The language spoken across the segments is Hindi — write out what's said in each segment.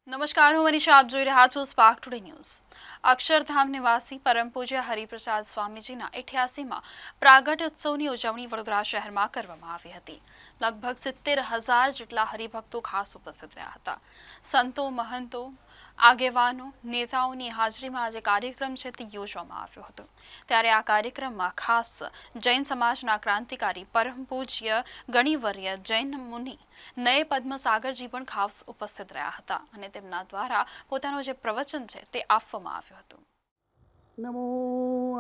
નમસ્કાર, હું મનીષા. આપ જોઈ રહ્યા છો સ્પાર્ક ટુડે ન્યૂઝ. અક્ષરધામ નિવાસી પરમ પૂજ્ય હરિપ્રસાદ સ્વામીજીના 88માં પ્રાગટ્ય ઉત્સવની ઉજવણી વડોદરા શહેરમાં કરવામાં આવી હતી. લગભગ 70,000 જેટલા હરિભક્તો ખાસ ઉપસ્થિત રહ્યા હતા. સંતો, મહંતો, આગેવાનો, નેતાઓની હાજરીમાં આજે કાર્યક્રમ છે તે યોજવામાં આવ્યો હતો. ત્યારે આ કાર્યક્રમમાં ખાસ જૈન સમાજના ક્રાંતિકારી પરમ પૂજ્ય ગણિવર્ય જૈન મુનિ નય પદ્મસાગરજી પણ ખાસ ઉપસ્થિત રહ્યા હતા અને તેમના દ્વારા પોતાનું જે પ્રવચન છે તે આપવામાં આવ્યું હતું. નમો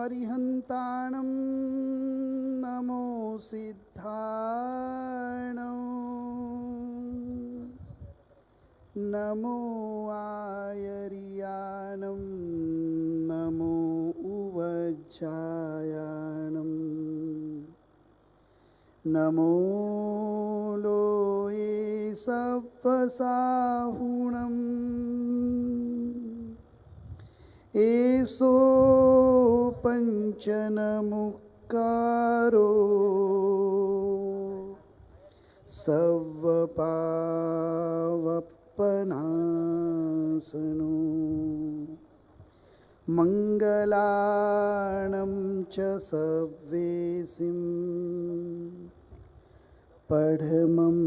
અરિહંતાણમ નમો સિદ્ધાણમ નમો આયરિયાણમ નમો ઉવજ્જાયાણમ નમો લોએ સપ્પસાહુણમ એસો પંચનમુક્કારો સર્વપાવપનાસનો મંગલાણં ચ સવ્વેસિં પડમં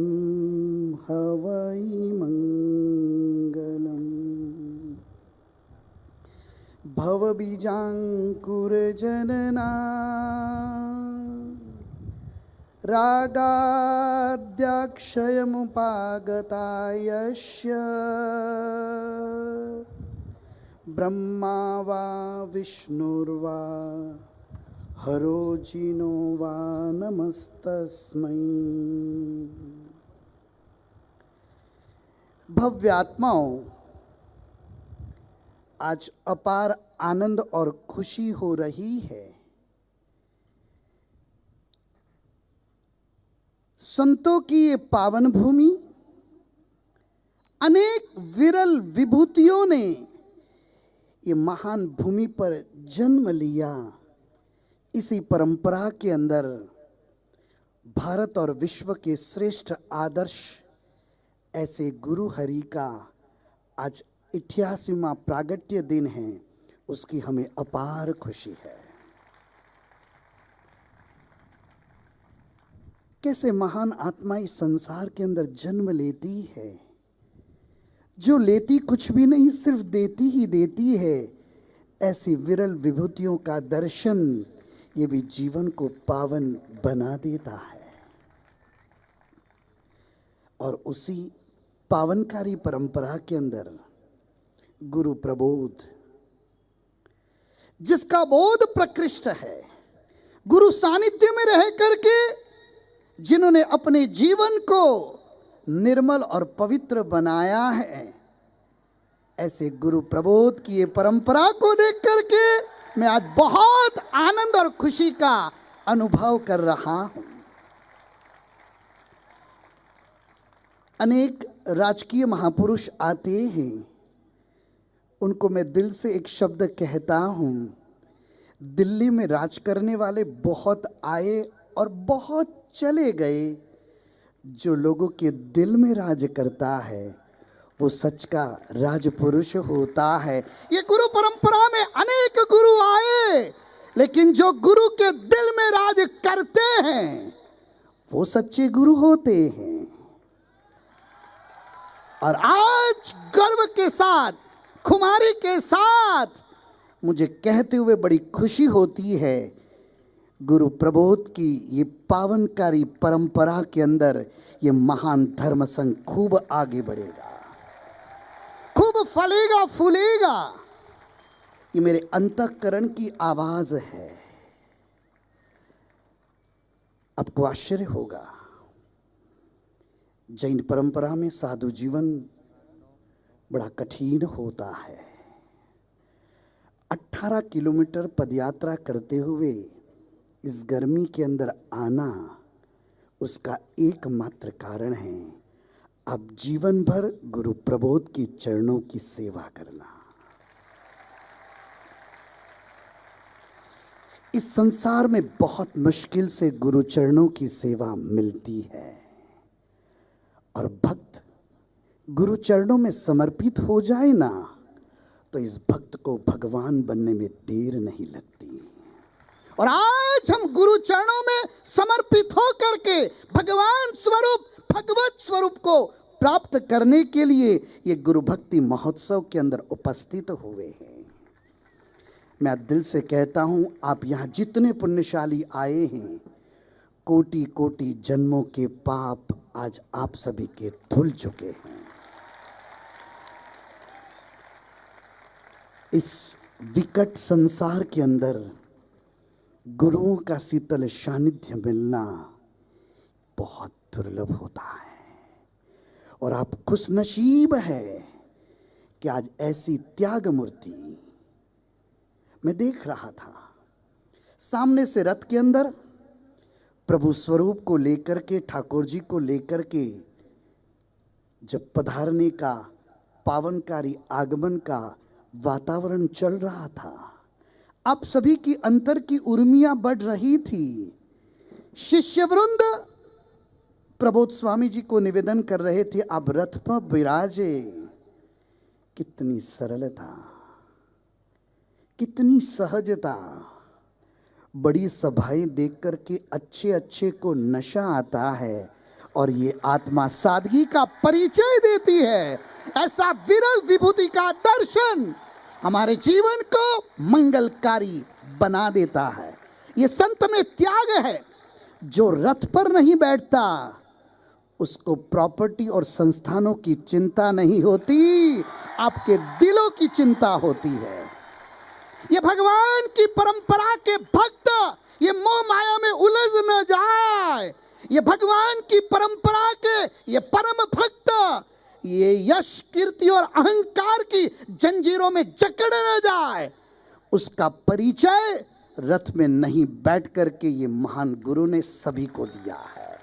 હવૈ મંગલમ ભવબીજાંકુરજનના રાગાદ્યાક્ષયમુપાગતાયસ્ય બ્રહ્મા વા વિષ્ણુર્વા હરોજીનો વા નમસ્તસ્મૈ. भव्य आत्माओं, आज अपार आनंद और खुशी हो रही है. संतों की ये पावन भूमि, अनेक विरल विभूतियों ने ये महान भूमि पर जन्म लिया. इसी परंपरा के अंदर भारत और विश्व के श्रेष्ठ आदर्श ऐसे गुरु हरि का आज 88वां प्रागट्य दिन है. उसकी हमें अपार खुशी है. कैसे महान आत्मा इस संसार के अंदर जन्म लेती है, जो लेती कुछ भी नहीं, सिर्फ देती ही देती है. ऐसी विरल विभूतियों का दर्शन ये भी जीवन को पावन बना देता है. और उसी पावनकारी परंपरा के अंदर गुरु प्रबोध, जिसका बोध प्रकृष्ट है, गुरु सानिध्य में रह करके जिन्होंने अपने जीवन को निर्मल और पवित्र बनाया है, ऐसे गुरु प्रबोध की ये परंपरा को देख करके मैं आज बहुत आनंद और खुशी का अनुभव कर रहा हूं. अनेक राजकीय महापुरुष आते हैं, उनको मैं दिल से एक शब्द कहता हूं. दिल्ली में राज करने वाले बहुत आए और बहुत चले गए. जो लोगों के दिल में राज करता है वो सच का राजपुरुष होता है. ये गुरु परंपरा में अनेक गुरु आए, लेकिन जो गुरु के दिल में राज करते हैं वो सच्चे गुरु होते हैं. और आज गर्व के साथ, खुमारी के साथ मुझे कहते हुए बड़ी खुशी होती है, गुरु प्रबोध की ये पावनकारी परंपरा के अंदर ये महान धर्म संघ खूब आगे बढ़ेगा, खूब फलेगा फूलेगा. ये मेरे अंतःकरण की आवाज है. आपको आश्चर्य होगा, जैन परंपरा में साधु जीवन बड़ा कठिन होता है. 18 किलोमीटर पदयात्रा करते हुए इस गर्मी के अंदर आना, उसका एकमात्र कारण है अब जीवन भर गुरु प्रबोध की चरणों की सेवा करना. इस संसार में बहुत मुश्किल से गुरु चरणों की सेवा मिलती है. और भक्त गुरु चरणों में समर्पित हो जाए ना, तो इस भक्त को भगवान बनने में देर नहीं लगती। और आज हम गुरु चरणों में समर्पित हो करके भगवान स्वरूप, भगवत स्वरूप को प्राप्त करने के लिए ये गुरु भक्ति महोत्सव के अंदर उपस्थित हुए हैं। मैं दिल से कहता हूं, आप यहां जितने पुण्यशाली आए हैं, कोटि कोटि जन्मों के पाप आज आप सभी के धुल चुके हैं। इस विकट संसार के अंदर गुरुओं का शीतल सानिध्य मिलना बहुत दुर्लभ होता है, और आप खुशनसीब है कि आज ऐसी त्याग मूर्ति मैं देख रहा था। सामने से रथ के अंदर प्रभु स्वरूप को लेकर के, ठाकुर जी को लेकर के जब पधारने का, पावनकारी आगमन का वातावरण चल रहा था, आप सभी की अंतर की उर्मियां बढ़ रही थी। शिष्यवृंद प्रबोध स्वामी जी को निवेदन कर रहे थे, आप रथ पर विराजे। कितनी सरलता, कितनी सहजता। बड़ी सभाएं देख करके अच्छे अच्छे को नशा आता है, और ये आत्मा सादगी का परिचय देती है। ऐसा विरल विभूति का दर्शन हमारे जीवन को मंगलकारी बना देता है। ये संत में त्याग है। जो रथ पर नहीं बैठता उसको प्रॉपर्टी और संस्थानों की चिंता नहीं होती, आपके दिलों की चिंता होती है। ये भगवान की परंपरा के भक्त ये मोह माया में उलझ न जाए। ये भगवान की परंपरा के ये परम भक्त ये यश, कीर्ति और अहंकार की जंजीरों में जकड़ न जाए, उसका परिचय रथ में नहीं बैठ करके ये महान गुरु ने सभी को दिया है।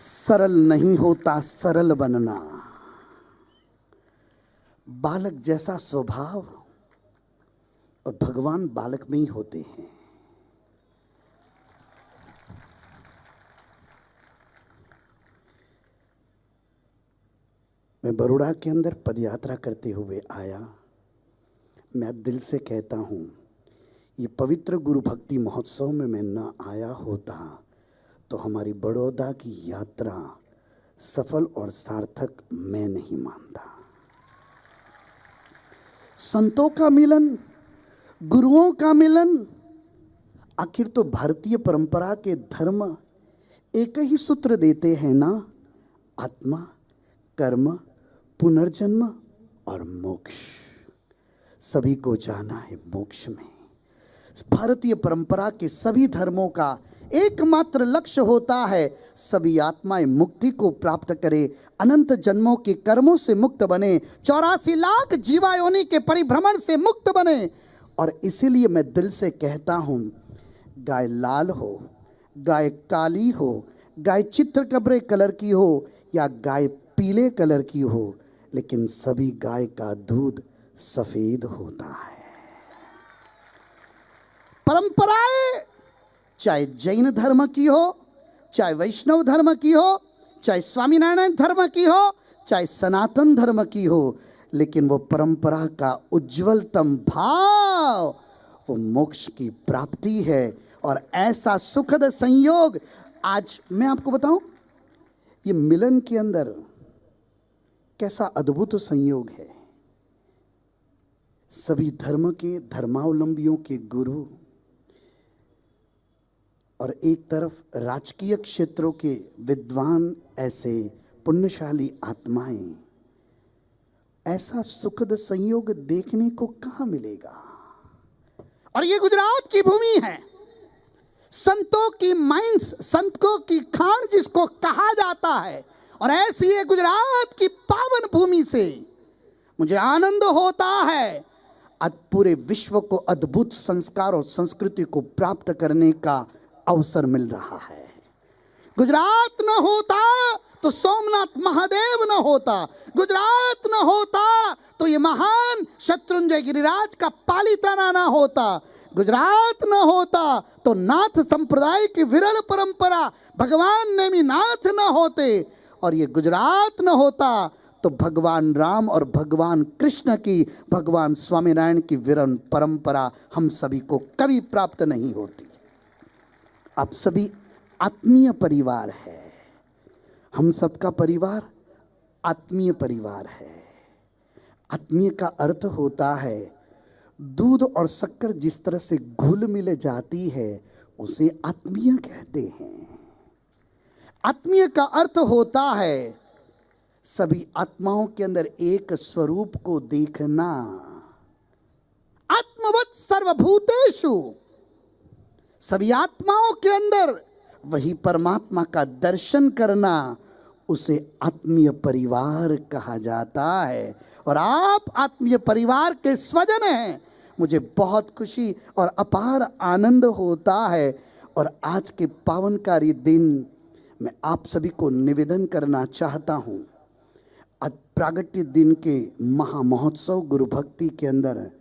सरल नहीं होता सरल बनना। बालक जैसा स्वभाव और भगवान बालक में ही होते हैं। मैं बड़ौदा के अंदर पदयात्रा करते हुए आया। मैं दिल से कहता हूँ, ये पवित्र गुरु भक्ति महोत्सव में मैं न आया होता तो हमारी बड़ौदा की यात्रा सफल और सार्थक मैं नहीं मानता। संतों का मिलन, गुरुओं का मिलन, आखिर तो भारतीय परंपरा के धर्म एक ही सूत्र देते हैं ना, आत्मा, कर्म, पुनर्जन्म और मोक्ष। सभी को जाना है मोक्ष में। भारतीय परंपरा के सभी धर्मों का एकमात्र लक्ष्य होता है, सभी आत्माएं मुक्ति को प्राप्त करें, अनंत जन्मों के कर्मों से मुक्त बने, 84 लाख जीवायोनि के परिभ्रमण से मुक्त बने। और इसीलिए मैं दिल से कहता हूं, गाय लाल हो, गाय काली हो, गाय चित्रकबरे कलर की हो या गाय पीले कलर की हो, लेकिन सभी गाय का दूध सफेद होता है। परंपराएं चाहे जैन धर्म की हो, चाहे वैष्णव धर्म की हो, चाहे स्वामीनारायण धर्म की हो, चाहे सनातन धर्म की हो, लेकिन वो परंपरा का उज्जवलतम भाव वो मोक्ष की प्राप्ति है। और ऐसा सुखद संयोग आज मैं आपको बताऊं, ये मिलन के अंदर कैसा अद्भुत संयोग है। सभी धर्म के धर्मावलंबियों के गुरु और एक तरफ राजकीय क्षेत्रों के विद्वान, ऐसे पुण्यशाली आत्माएं, ऐसा सुखद संयोग देखने को कहां मिलेगा। और ये गुजरात की भूमि है, संतों की माइंस, संतों की खान जिसको कहा जाता है, और ऐसी ये गुजरात की पावन भूमि से मुझे आनंद होता है। आज पूरे विश्व को अद्भुत संस्कार और संस्कृति को प्राप्त करने का अवसर मिल रहा है। गुजरात न होता तो सोमनाथ महादेव न होता, गुजरात न होता तो ये महान शत्रुंजय गिरिराज का पालिताना न होता, गुजरात न होता तो नाथ संप्रदाय की विरल परंपरा भगवान नेमिनाथ न होते, और ये गुजरात न होता तो भगवान राम और भगवान कृष्ण की, भगवान स्वामीनारायण की विरल परंपरा हम सभी को कभी प्राप्त नहीं होती। आप सभी आत्मीय परिवार है, हम सबका परिवार आत्मीय परिवार है। आत्मीय का अर्थ होता है दूध और शक्कर जिस तरह से घुल मिल जाती है उसे आत्मीय कहते हैं। आत्मीय का अर्थ होता है सभी आत्माओं के अंदर एक स्वरूप को देखना। आत्मवत् सर्वभूतेषु, सभी आत्माओं के अंदर वही परमात्मा का दर्शन करना, उसे आत्मीय परिवार कहा जाता है। और आप आत्मीय परिवार के स्वजन हैं। मुझे बहुत खुशी और अपार आनंद होता है। और आज के पावनकारी दिन मैं आप सभी को निवेदन करना चाहता हूं। आज प्रागट्य दिन के महामहोत्सव गुरु भक्ति के अंदर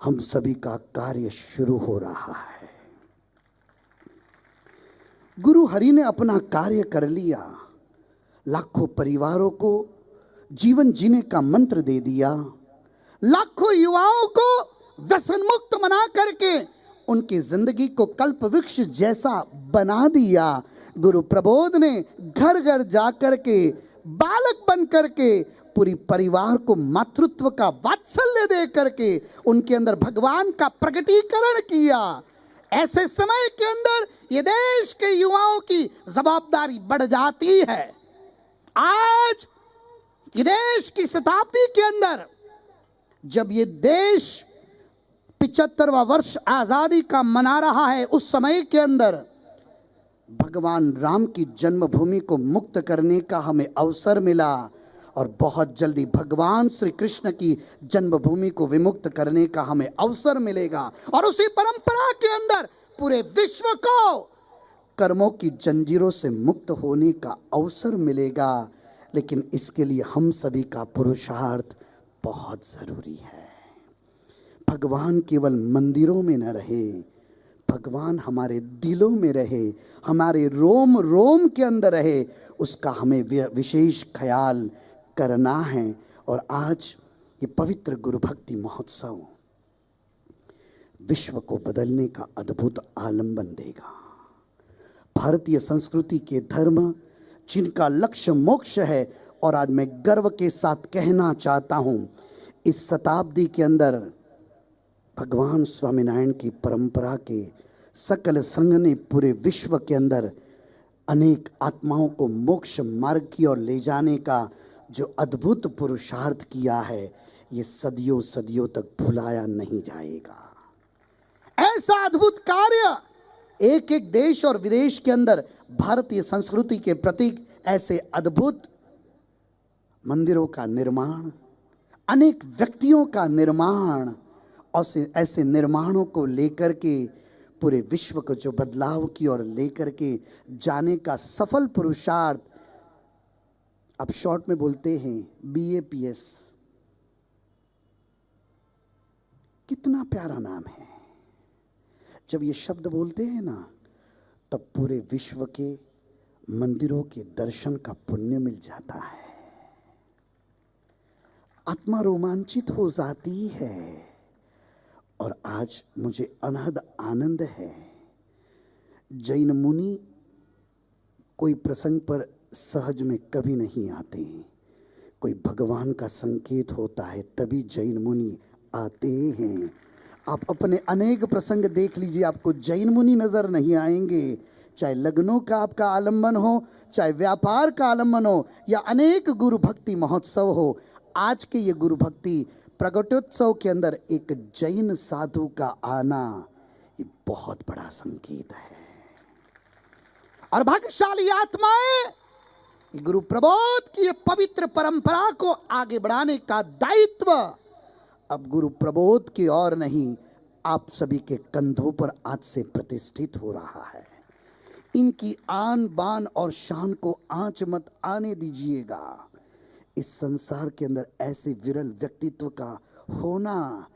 हम सभी का कार्य शुरू हो रहा है। गुरु हरि ने अपना कार्य कर लिया, लाखों परिवारों को जीवन जीने का मंत्र दे दिया, लाखों युवाओं को व्यसन मुक्त बना करके उनकी जिंदगी को कल्प वृक्ष जैसा बना दिया। गुरु प्रबोध ने घर घर जाकर के बालक बन करके पूरी परिवार को मातृत्व का वात्सल्य दे करके उनके अंदर भगवान का प्रकटीकरण किया। ऐसे समय के अंदर ये देश के युवाओं की जवाबदारी बढ़ जाती है। आज ये देश की शताब्दी के अंदर जब ये देश 75वां वर्ष आजादी का मना रहा है, उस समय के अंदर भगवान राम की जन्मभूमि को मुक्त करने का हमें अवसर मिला और बहुत जल्दी भगवान श्री कृष्ण की जन्मभूमि को विमुक्त करने का हमें अवसर मिलेगा। और उसी परंपरा के अंदर पूरे विश्व को कर्मों की जंजीरों से मुक्त होने का अवसर मिलेगा। लेकिन इसके लिए हम सभी का पुरुषार्थ बहुत जरूरी है। भगवान केवल मंदिरों में न रहे, भगवान हमारे दिलों में रहे, हमारे रोम रोम के अंदर रहे, उसका हमें विशेष ख्याल करना है। और आज ये पवित्र गुरु भक्ति महोत्सव विश्व को बदलने का अद्भुत आलंबन देगा। भारतीय संस्कृति के धर्म जिनका लक्ष्य मोक्ष है, और आज मैं गर्व के साथ कहना चाहता हूं, इस शताब्दी के अंदर भगवान स्वामीनारायण की परंपरा के सकल संघ ने पूरे विश्व के अंदर अनेक आत्माओं को मोक्ष मार्ग की ओर ले जाने का जो अद्भुत पुरुषार्थ किया है, ये सदियों सदियों तक भुलाया नहीं जाएगा। ऐसा अद्भुत कार्य एक एक देश और विदेश के अंदर भारतीय संस्कृति के प्रतीक ऐसे अद्भुत मंदिरों का निर्माण, अनेक व्यक्तियों का निर्माण, और ऐसे निर्माणों को लेकर के पूरे विश्व को जो बदलाव की ओर लेकर के जाने का सफल पुरुषार्थ, अब शॉर्ट में बोलते हैं BAPS। कितना प्यारा नाम है। जब ये शब्द बोलते हैं ना, तब पूरे विश्व के मंदिरों के दर्शन का पुण्य मिल जाता है। आत्मा रोमांचित हो जाती है। और आज मुझे अनहद आनंद है, जैन मुनि कोई प्रसंग पर सहज में कभी नहीं आते। कोई भगवान का संकेत होता है तभी जैन मुनि आते हैं। आप अपने अनेक प्रसंग देख लीजिए, आपको जैन मुनि नजर नहीं आएंगे। चाहे लग्नों का आपका आलंबन हो, चाहे व्यापार का आलंबन हो, या अनेक गुरु भक्ति महोत्सव हो, आज के ये गुरु भक्ति प्रगटोत्सव के अंदर एक जैन साधु का आना ये बहुत बड़ा संकेत है। और भाग्यशाली आत्माएं ये गुरु प्रबोध की ये पवित्र परंपरा को आगे बढ़ाने का दायित्व अब गुरु प्रबोध की ओर नहीं, आप सभी के कंधों पर आज से प्रतिष्ठित हो रहा है। इनकी आन बान और शान को आंच मत आने दीजिएगा। इस संसार के अंदर ऐसे विरल व्यक्तित्व का होना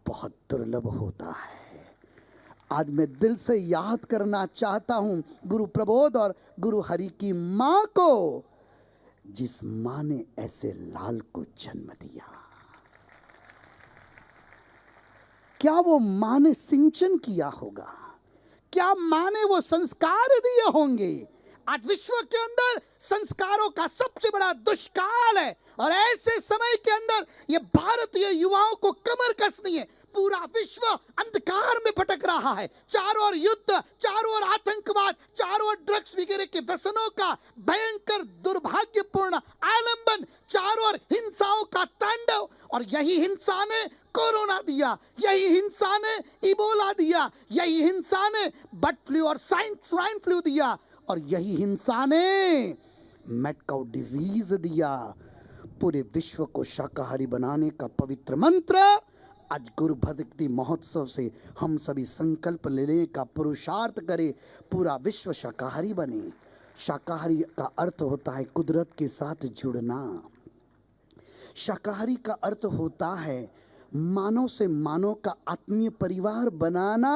बहुत दुर्लभ होता है। आज मैं दिल से याद करना चाहता हूं गुरु प्रबोध और गुरु हरि की मां को। जिस मां ने ऐसे लाल को जन्म दिया। क्या वो मां ने सिंचन किया होगा? क्या मां ने वो संस्कार दिए होंगे? आज विश्व के अंदर संस्कारों का सबसे बड़ा दुष्काल है, और ऐसे समय के अंदर ये भारतीय युवाओं को कमर कसनी है। पूरा विश्व अंधकार में भटक रहा है। चारों ओर युद्ध, चारों ओर आतंकवाद, चारों ओर ड्रग्स वगैरह के व्यसनों का भयंकर दुर्भाग्यपूर्ण आलंबन, चारों ओर हिंसाओं का तांडव। और यही हिंसा ने कोरोना दिया, यही हिंसा ने इबोला दिया, यही हिंसा ने बर्ड फ्लू और स्वाइन फ्लू दिया, और यही हिंसा ने मैड काउ डिजीज दिया। पूरे विश्व को शाकाहारी बनाने का पवित्र मंत्र आज गुरु भक्ति महोत्सव से हम सभी संकल्प लेने का पुरुषार्थ करें। पूरा विश्व शाकाहारी बने। शाकाहारी का अर्थ होता है कुदरत के साथ जुड़ना। शाकाहारी का अर्थ होता है मानव से मानव का आत्मीय परिवार बनाना।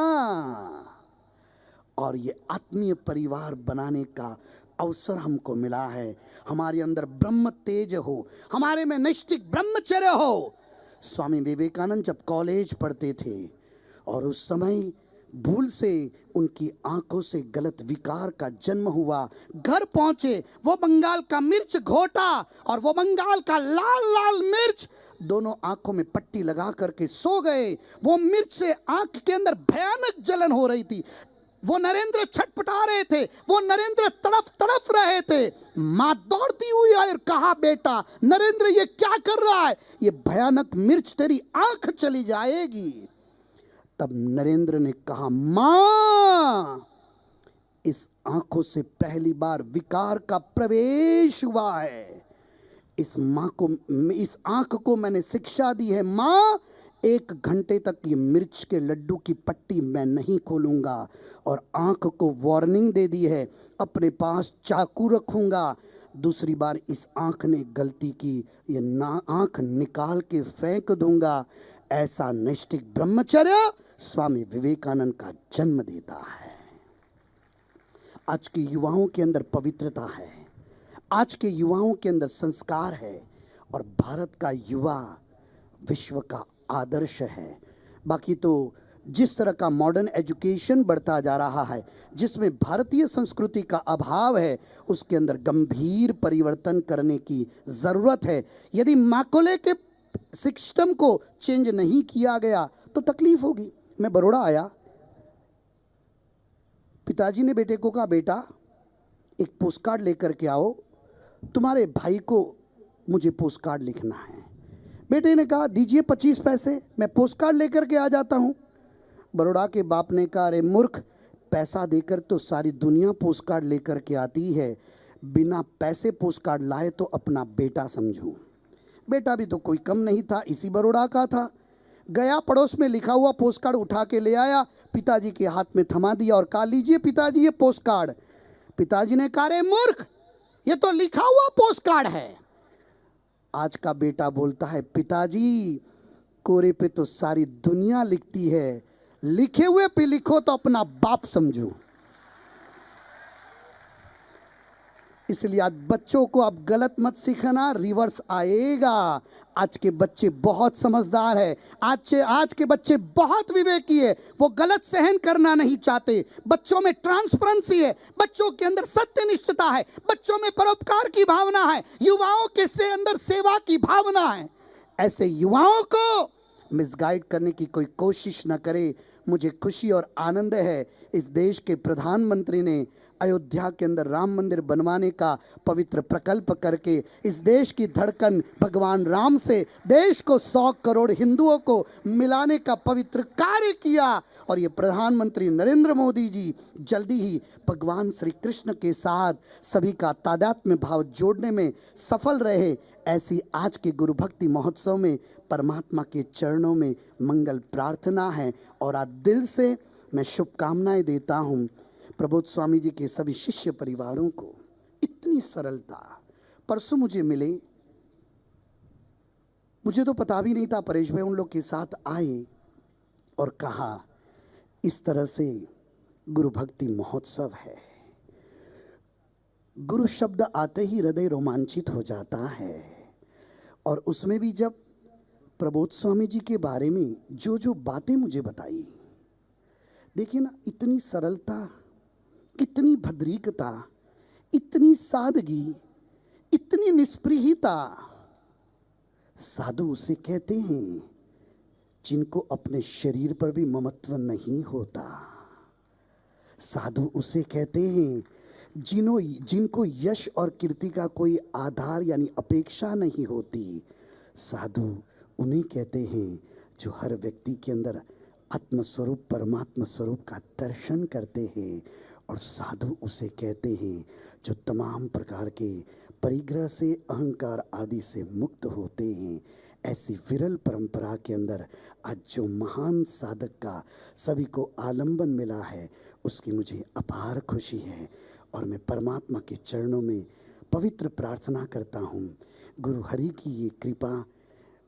और ये आत्मीय परिवार बनाने का अवसर हमको मिला है। हमारे अंदर ब्रह्म तेज हो, हमारे में नैष्ठिक ब्रह्मचर्य हो। स्वामी विवेकानंद जब कॉलेज पढ़ते थे और उस समय भूल से उनकी आंखों से गलत विकार का जन्म हुआ, घर पहुंचे, वो बंगाल का मिर्च घोटा और वो बंगाल का लाल लाल मिर्च दोनों आंखों में पट्टी लगा करके सो गए। वो मिर्च से आंख के अंदर भयानक जलन हो रही थी। वो नरेंद्र छटपटा रहे थे, वो नरेंद्र तड़फ तड़फ रहे थे। मां दौड़ती हुई आई और कहा, बेटा नरेंद्र ये क्या कर रहा है? ये भयानक मिर्च तेरी आंख चली जाएगी। तब नरेंद्र ने कहा, मां इस आंखों से पहली बार विकार का प्रवेश हुआ है। इस आंख को मैंने शिक्षा दी है, मां 1 घंटे तक ये मिर्च के लड्डू की पट्टी मैं नहीं खोलूंगा। और आंख को वार्निंग दे दी है, अपने पास चाकू रखूंगा। दूसरी बार इस आंख ने गलती की, ये आंख निकाल के फेंक दूंगा। ऐसा नैष्ठिक ब्रह्मचर्य स्वामी विवेकानंद का जन्म देता है। आज के युवाओं के अंदर पवित्रता है, आज के युवाओं के अंदर संस्कार है, और भारत का युवा विश्व का आदर्श है। बाकी तो जिस तरह का मॉडर्न एजुकेशन बढ़ता जा रहा है, जिसमें भारतीय संस्कृति का अभाव है, उसके अंदर गंभीर परिवर्तन करने की जरूरत है। यदि माकोले के सिस्टम को चेंज नहीं किया गया तो तकलीफ होगी। मैं बड़ौदा आया, पिताजी ने बेटे को कहा, बेटा एक पोस्ट कार्ड लेकर के आओ, तुम्हारे भाई को मुझे पोस्ट कार्ड लिखना है। बेटे ने कहा, दीजिए 25 पैसे, मैं पोस्ट कार्ड लेकर के आ जाता हूँ। बड़ौदा के बाप ने कहा, अरे मूर्ख, पैसा देकर तो सारी दुनिया पोस्ट कार्ड लेकर के आती है, बिना पैसे पोस्ट कार्ड लाए तो अपना बेटा समझूं। बेटा भी तो कोई कम नहीं था, इसी बड़ौदा का था। गया, पड़ोस में लिखा हुआ पोस्ट कार्ड उठा के ले आया, पिताजी के हाथ में थमा दिया और कहा, लीजिए पिताजी ये पोस्ट कार्ड। पिताजी ने कहा, अरे मूर्ख, ये तो लिखा हुआ पोस्ट कार्ड है। आज का बेटा बोलता है, पिताजी कोरे पे तो सारी दुनिया लिखती है, लिखे हुए पे लिखो तो अपना बाप समझो। इसलिए आज बच्चों को अब गलत मत सीखना, रिवर्स आएगा। आज के बच्चे बहुत समझदार है, आज के बच्चे बहुत विवेकी है, वो गलत सहन करना नहीं चाहते। बच्चों में ट्रांसपेरेंसी है, बच्चों के अंदर सत्यनिष्ठता है, बच्चों में परोपकार की भावना है, युवाओं के से अंदर सेवा की भावना है। ऐसे युवाओं को मिसगाइड करने की कोई कोशिश न करे। मुझे खुशी और आनंद है, इस देश के प्रधानमंत्री ने अयोध्या के अंदर राम मंदिर बनवाने का पवित्र प्रकल्प करके इस देश की धड़कन भगवान राम से देश को 100 करोड़ हिंदुओं को मिलाने का पवित्र कार्य किया। और ये प्रधानमंत्री नरेंद्र मोदी जी जल्दी ही भगवान श्री कृष्ण के साथ सभी का तादात्म्य भाव जोड़ने में सफल रहे। ऐसी आज के गुरु भक्ति महोत्सव में परमात्मा के चरणों में मंगल प्रार्थना है, और आज दिल से मैं शुभकामनाएं देता हूँ प्रबोध स्वामी जी के सभी शिष्य परिवारों को। इतनी सरलता परसों मुझे मिले, मुझे तो पता भी नहीं था, परेश भाई उन लोग के साथ आए और कहा इस तरह से गुरु भक्ति महोत्सव है। गुरु शब्द आते ही हृदय रोमांचित हो जाता है। और उसमें भी जब प्रबोध स्वामी जी के बारे में जो जो बातें मुझे बताई, देखिए ना, इतनी सरलता, इतनी भद्रीकता, इतनी सादगी, इतनी निष्पृहिता। साधु उसे कहते हैं जिनको अपने शरीर पर भी ममत्व नहीं होता। साधु उसे कहते हैं जिनको यश और कीर्ति का कोई आधार यानी अपेक्षा नहीं होती। साधु उन्हें कहते हैं जो हर व्यक्ति के अंदर आत्मस्वरूप परमात्मा स्वरूप का दर्शन करते हैं। और साधु उसे कहते हैं जो तमाम प्रकार के परिग्रह से, अहंकार आदि से मुक्त होते हैं। ऐसी विरल परंपरा के अंदर आज जो महान साधक का सभी को आलंबन मिला है, उसकी मुझे अपार खुशी है। और मैं परमात्मा के चरणों में पवित्र प्रार्थना करता हूँ, गुरु हरि की ये कृपा,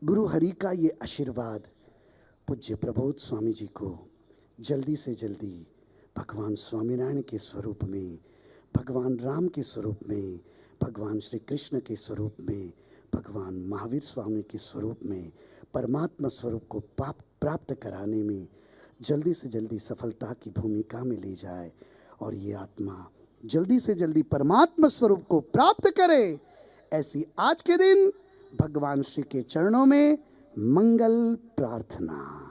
गुरु हरि का ये आशीर्वाद पूज्य प्रबोध स्वामी जी को जल्दी से जल्दी भगवान स्वामीनारायण के स्वरूप में, भगवान राम के स्वरूप में, भगवान श्री कृष्ण के स्वरूप में, भगवान महावीर स्वामी के स्वरूप में, परमात्मा स्वरूप को प्राप्त कराने में जल्दी से जल्दी सफलता की भूमिका में ले जाए और ये आत्मा जल्दी से जल्दी परमात्मा स्वरूप को प्राप्त करे। ऐसी आज के दिन भगवान श्री के चरणों में मंगल प्रार्थना।